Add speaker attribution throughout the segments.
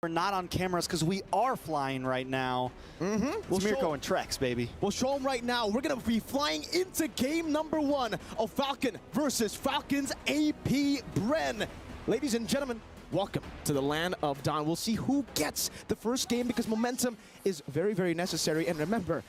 Speaker 1: We're not on cameras because we are flying right now. It's Mirko and Trex, baby.
Speaker 2: We'll show them right now. We're going to be flying into game number 1 of Falcon versus Falcons AP BREN. Ladies and gentlemen, welcome to the land of Dawn. We'll see who gets the first game because momentum is very, very necessary. And remember,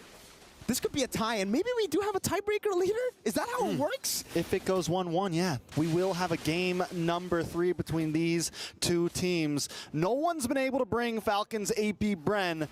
Speaker 2: this could be a tie, and maybe we do have a tiebreaker leader? Is that how it works?
Speaker 1: If it goes 1-1, yeah. We will have a game number 3 between these two teams. No one's been able to bring Falcons AP BREN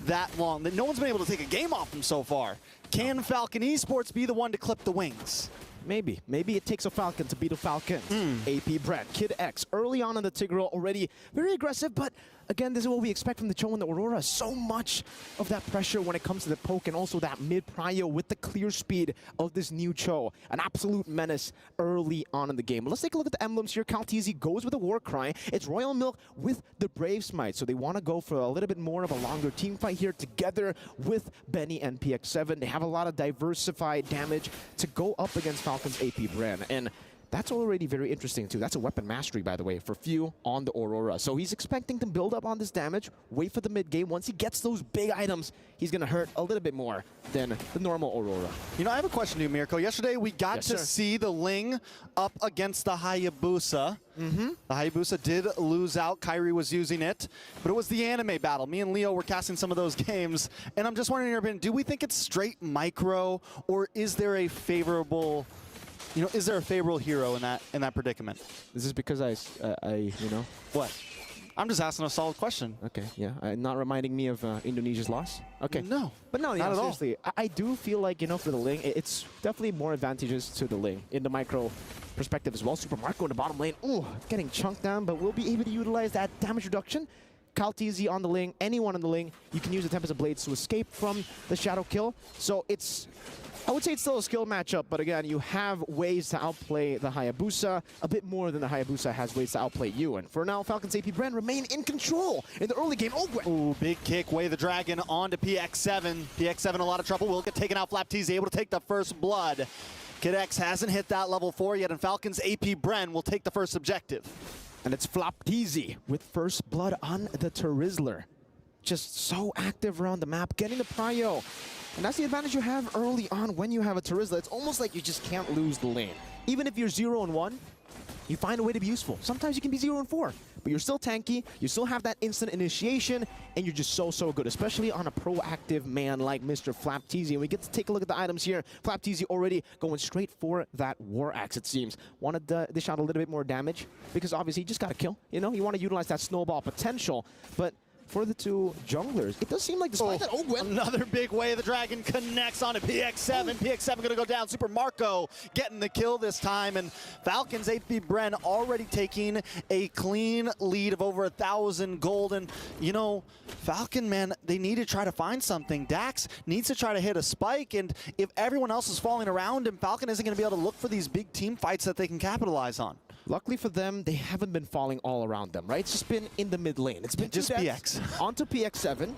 Speaker 1: that long. No one's been able to take a game off them so far. Can Falcon Esports be the one to clip the wings?
Speaker 2: Maybe. Maybe it takes a Falcon to beat a Falcon. AP BREN, Kid X, early on in the Tigreal, already very aggressive, but again, this is what we expect from the Cho and the Aurora. So much of that pressure when it comes to the poke and also that mid-prio with the clear speed of this new Cho. An absolute menace early on in the game. But let's take a look at the emblems here. Kaltizi goes with a War Cry. It's Royal Milk with the Brave Smite. So they want to go for a little bit more of a longer team fight here together with Benny and PX7. They have a lot of diversified damage to go up against Falcons AP BREN. And that's already very interesting too. That's a weapon mastery, by the way, for Few on the Aurora. So he's expecting to build up on this damage, wait for the mid game. Once he gets those big items, he's going to hurt a little bit more than the normal Aurora.
Speaker 1: You know, I have a question to you, Mirko. Yesterday, we got to see the Ling up against the Hayabusa. The Hayabusa did lose out. Kyrie was using it, but it was the anime battle. Me and Leo were casting some of those games, and I'm just wondering, your opinion, do we think it's straight micro, or is there a favorable... You know, is there a favorable hero in that predicament?
Speaker 2: This is because you know.
Speaker 1: What? I'm just asking a solid question.
Speaker 2: Okay, yeah. Not reminding me of Indonesia's loss? Okay.
Speaker 1: No.
Speaker 2: But no,
Speaker 1: not at
Speaker 2: seriously. I do feel like, you know, for the Ling, it's definitely more advantageous to the Ling in the micro perspective as well. Super Marco in the bottom lane. Ooh, getting chunked down, but we'll be able to utilize that damage reduction. Kaltizi on the Ling, anyone on the Ling, you can use the Tempest of Blades to escape from the Shadow Kill. So it's... I would say it's still a skill matchup, but again, you have ways to outplay the Hayabusa, a bit more than the Hayabusa has ways to outplay you. And for now, Falcons AP BREN remain in control in the early game.
Speaker 1: Ooh, big kick, Way the Dragon onto PX7. PX7 in a lot of trouble, will get taken out. FlapTZ able to take the first blood. Kid X hasn't hit that level 4 yet, and Falcons AP BREN will take the first objective.
Speaker 2: And it's FlapTZ with first blood on the Terizzler. Just so active around the map, getting the prio. And that's the advantage you have early on when you have a Terizzler. It's almost like you just can't lose the lane. Even if you're 0-1, you find a way to be useful. Sometimes you can be 0-4, but you're still tanky, you still have that instant initiation, and you're just so good, especially on a proactive man like Mr. FlapTZ. And we get to take a look at the items here. FlapTZ already going straight for that War Axe, it seems. Wanted to dish out a little bit more damage, because obviously you just got to kill. You know, you want to utilize that snowball potential, but for the two junglers, it does seem like despite that,
Speaker 1: another big Way of the Dragon connects onto PX7. PX7 going to go down. Super Marco getting the kill this time, and Falcons AP BREN already taking a clean lead of over 1,000 gold. And you know, Falcon, man, they need to try to find something. Dax needs to try to hit a spike, and if everyone else is falling around him, Falcon isn't going to be able to look for these big team fights that they can capitalize on.
Speaker 2: Luckily for them, they haven't been falling all around them, right? It's just been in the mid lane. It's been
Speaker 1: just PX.
Speaker 2: Onto PX7.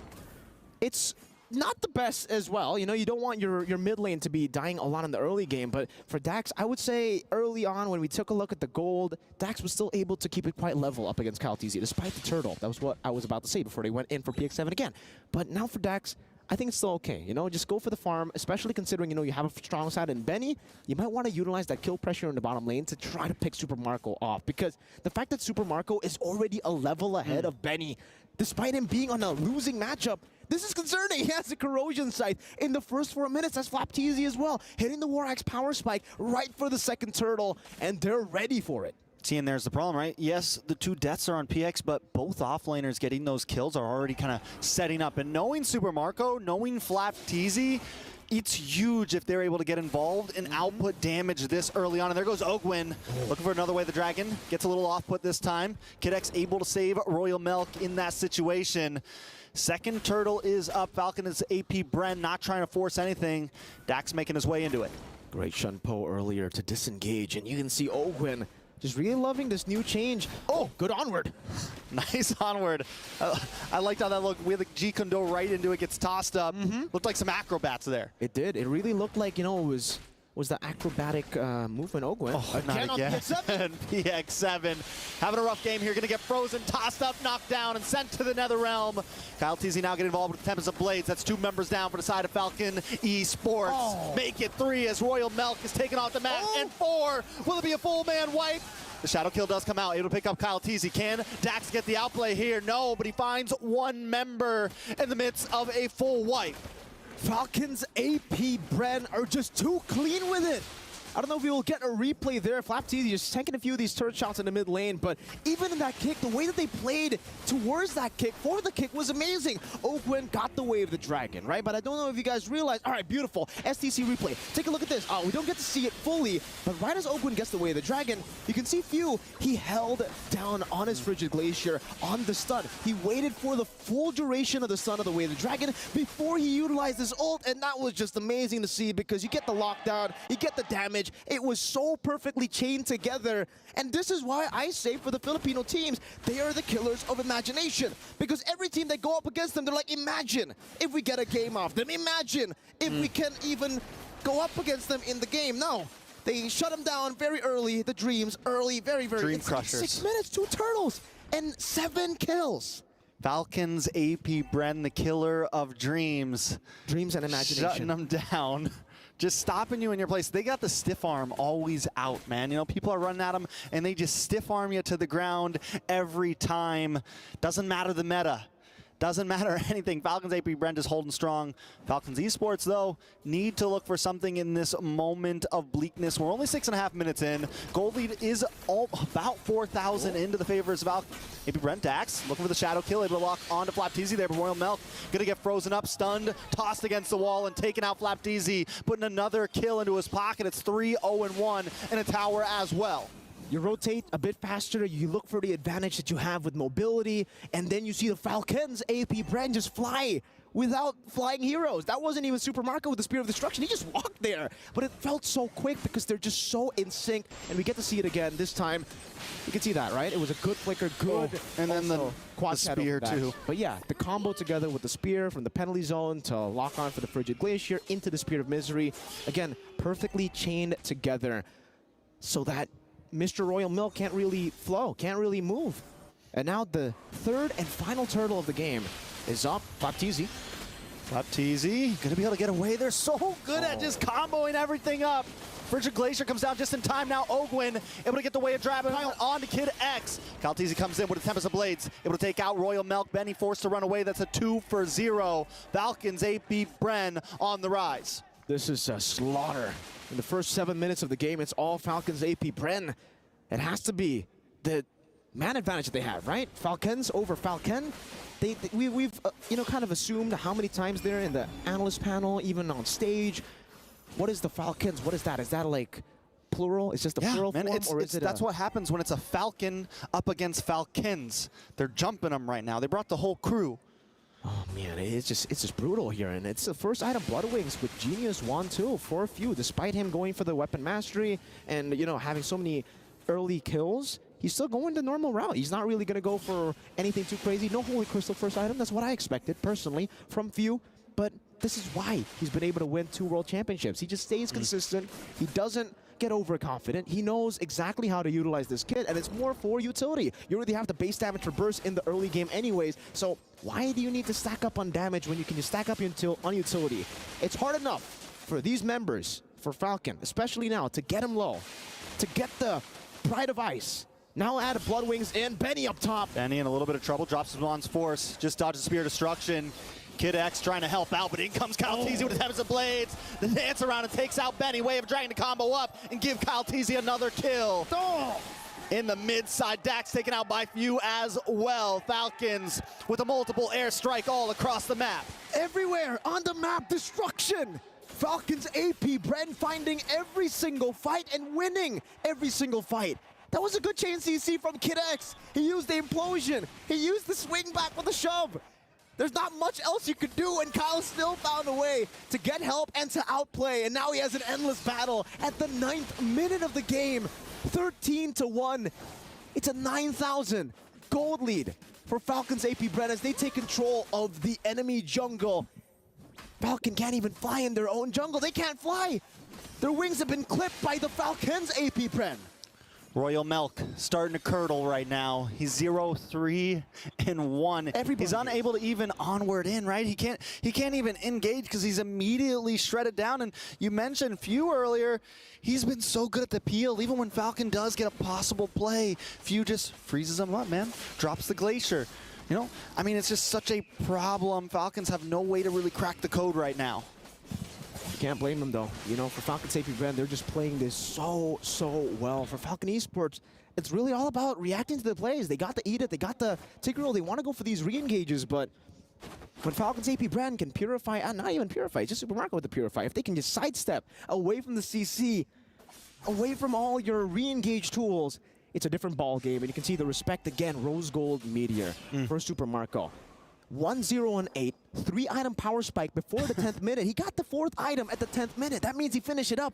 Speaker 2: It's not the best as well. You know, you don't want your mid lane to be dying a lot in the early game, but for Dax, I would say early on when we took a look at the gold, Dax was still able to keep it quite level up against Kaltizi, despite the turtle. That was what I was about to say before they went in for PX7 again. But now for Dax, I think it's still okay. You know, just go for the farm, especially considering, you know, you have a strong side in Benny. You might want to utilize that kill pressure in the bottom lane to try to pick Super Marco off, because the fact that Super Marco is already a level ahead of Benny, despite him being on a losing matchup, this is concerning. He has a corrosion scythe in the first 4 minutes. That's FlapTZ as well, hitting the War Axe power spike right for the second turtle, and they're ready for it.
Speaker 1: See, and there's the problem, right? Yes, the two deaths are on PX, but both offlaners getting those kills are already kind of setting up. And knowing Super Marco, knowing FlapTZ, it's huge if they're able to get involved and output damage this early on. And there goes Ogwin, looking for another Way the Dragon. Gets a little off-put this time. Kid X able to save Royal Milk in that situation. Second turtle is up. Falcon is AP BREN, not trying to force anything. Dax making his way into it.
Speaker 2: Great Shun Po earlier to disengage, and you can see Ogwin just really loving this new change. Oh, good onward.
Speaker 1: Nice onward. I liked how that looked. We had the G Kondo right into it, gets tossed up. Looked like some acrobats there.
Speaker 2: It did. It really looked like, you know, it was was the acrobatic movement Ogwen.
Speaker 1: Again on PX7. PX7 having a rough game here. Going to get frozen, tossed up, knocked down, and sent to the Nether Realm. Kyle TZ now getting involved with Tempest of Blades. That's 2 members down for the side of Falcon ESPORTS. Make it 3 as Royal Milk is taken off the map. And 4. Will it be a full man wipe? The shadow kill does come out, able to pick up Kyle TZ. Can Dax get the outplay here? No, but he finds 1 member in the midst of a full wipe.
Speaker 2: Falcons AP BREN are just too clean with it. I don't know if we will get a replay there. FlapTZ just tanking a few of these turret shots in the mid lane, but even in that kick, the way that they played towards that kick, for the kick, was amazing. Ogwen got the way of the dragon, right? But I don't know if you guys realize, all right, beautiful, STC replay. Take a look at this. We don't get to see it fully, but right as Ogwen gets the way of the dragon, you can see Few, he held down on his Frigid Glacier on the stun. He waited for the full duration of the stun of the way of the dragon before he utilized his ult, and that was just amazing to see because you get the lockdown, you get the damage. It was so perfectly chained together, and this is why I say for the Filipino teams, they are the killers of imagination, because every team that go up against them, they're like, imagine if we get a game off them, imagine if we can even go up against them in the game. No, they shut them down very early, the Dreams, early, very, very.
Speaker 1: Dream
Speaker 2: it's
Speaker 1: Crushers.
Speaker 2: Like 6 minutes, 2 turtles, and 7 kills.
Speaker 1: Falcons AP BREN, the killer of dreams.
Speaker 2: Dreams and imagination.
Speaker 1: Shutting them down. Just stopping you in your place. They got the stiff arm always out, man. You know, people are running at them, and they just stiff arm you to the ground every time. Doesn't matter the meta. Doesn't matter anything. Falcons AP BREN is holding strong. Falcons Esports, though, need to look for something in this moment of bleakness. We're only 6.5 minutes in. Gold lead is about 4,000 into the favors of AP BREN. Dax looking for the shadow kill, able to lock onto FlapTZ there, but Royal Milk gonna get frozen up, stunned, tossed against the wall, and taking out FlapTZ, putting another kill into his pocket. It's 3-0-1 and a tower as well.
Speaker 2: You rotate a bit faster, you look for the advantage that you have with mobility, and then you see the Falcons AP BREN just fly without flying heroes. That wasn't even Super Marco with the Spear of Destruction. He just walked there, but it felt so quick because they're just so in sync, and we get to see it again this time. You can see that, right? It was a good flicker, good.
Speaker 1: And then the
Speaker 2: quad
Speaker 1: spear too.
Speaker 2: But yeah, the combo together with the spear from the penalty zone to lock on for the Frigid Glacier into the Spear of Misery. Again, perfectly chained together so that Mr. Royal Milk can't really flow, can't really move. And now the 3rd and final turtle of the game is up. FlapTZ.
Speaker 1: FlapTZ gonna be able to get away. They're so good at just comboing everything up. Frigid Glacier comes down just in time now. Ogwen able to get the way of Dragon on to Kid X. Kyle TZ comes in with a Tempest of Blades, able to take out Royal Milk. Benny forced to run away. That's a 2-for-0. Falcons AP BREN on the rise.
Speaker 2: This is a slaughter. In the first 7 minutes of the game, it's all Falcons AP BREN. It has to be the man advantage that they have, right? Falcons over Falcon. We've you know, kind of assumed how many times they're in the analyst panel, even on stage. What is the Falcons? What is that? Is that like plural? Is just a plural
Speaker 1: man,
Speaker 2: form? Or is it
Speaker 1: that's what happens when it's a Falcon up against Falcons. They're jumping them right now. They brought the whole crew.
Speaker 2: Oh man, it's just brutal here, and it's the first item Bloodwings with Genius 1-2 for Few, despite him going for the weapon mastery and, you know, having so many early kills. He's still going the normal route. He's not really going to go for anything too crazy. No Holy Crystal first item. That's what I expected personally from Few, but this is why he's been able to win 2 World Championships. He just stays consistent. He doesn't get overconfident. He knows exactly how to utilize this kit, and it's more for utility. You already have the base damage for burst in the early game anyways, so why do you need to stack up on damage when you can just stack up on utility? It's hard enough for these members, for Falcon, especially now, to get him low, to get the Pride of Ice. Now add Bloodwings and Benny up top.
Speaker 1: Benny in a little bit of trouble, drops his On's Force, just dodges Spear of Destruction. Kid X trying to help out, but in comes Kyle TZ with the Tempest of Blades. The dance around and takes out Benny. Way of Dragon to combo up and give Kyle TZ another kill. In the mid side, Dax taken out by Few as well. Falcons with a multiple airstrike all across the map.
Speaker 2: Everywhere on the map, destruction. Falcons AP BREN finding every single fight and winning every single fight. That was a good chain CC from Kid X. He used the implosion. He used the swing back with the shove. There's not much else you could do, and Kyle still found a way to get help and to outplay, and now he has an endless battle at the 9th minute of the game. 13-1. It's a 9,000 gold lead for Falcons AP BREN as they take control of the enemy jungle. Falcon can't even fly in their own jungle. They can't fly. Their wings have been clipped by the Falcons, AP BREN.
Speaker 1: Royal Milk starting to curdle right now. He's 0-3-1. He's unable to even onward in, right? He can't even engage because he's immediately shredded down. And you mentioned Few earlier. He's been so good at the peel. Even when Falcon does get a possible play, Few just freezes him up, man. Drops the glacier. You know, I mean, it's just such a problem. Falcons have no way to really crack the code right now.
Speaker 2: Can't blame them though. You know, for Falcons AP BREN, they're just playing this so well. For Falcon Esports, it's really all about reacting to the plays. They got the eat it, they got the take roll. They want to go for these re-engages, but when Falcons AP BREN can purify, not even purify, just Super Marco with the purify. If they can just sidestep away from the CC, away from all your re-engage tools, it's a different ball game. And you can see the respect again. Rose Gold Meteor for Super Marco. 1-0-8, 3-item power spike before the 10th minute. He got the 4th item at the 10th minute. That means he finished it up,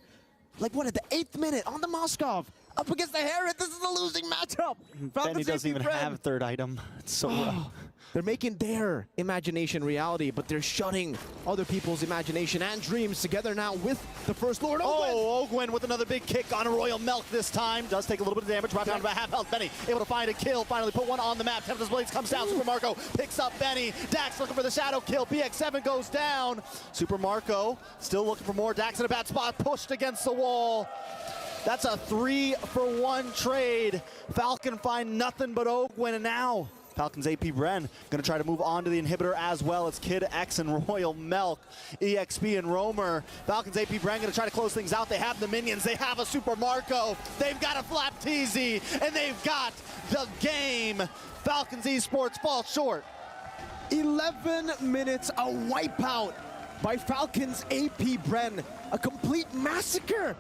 Speaker 2: like what, at the 8th minute on the Moskov. Up against the Herod, this is a losing matchup.
Speaker 1: Benny doesn't even have a 3rd item. It's so rough.
Speaker 2: They're making their imagination reality, but they're shutting other people's imagination and dreams together now with the first Lord.
Speaker 1: Ogwin with another big kick on a Royal Milk this time. Does take a little bit of damage, brought down to about half health. Benny able to find a kill, finally put one on the map. Tempest Blades comes down, Super Marco picks up Benny. Dax looking for the shadow kill, BX7 goes down. Super Marco still looking for more. Dax in a bad spot, pushed against the wall. That's a 3-for-1 trade. Falcon find nothing but Ogwin, and now Falcons AP BREN going to try to move on to the inhibitor as well. It's Kid X and Royal Milk, EXP and Roamer. Falcons AP BREN going to try to close things out. They have the minions. They have a Super Marco. They've got a Flap TZ, and they've got the game. Falcons Esports fall short.
Speaker 2: 11 minutes, a wipeout by Falcons AP BREN. A complete massacre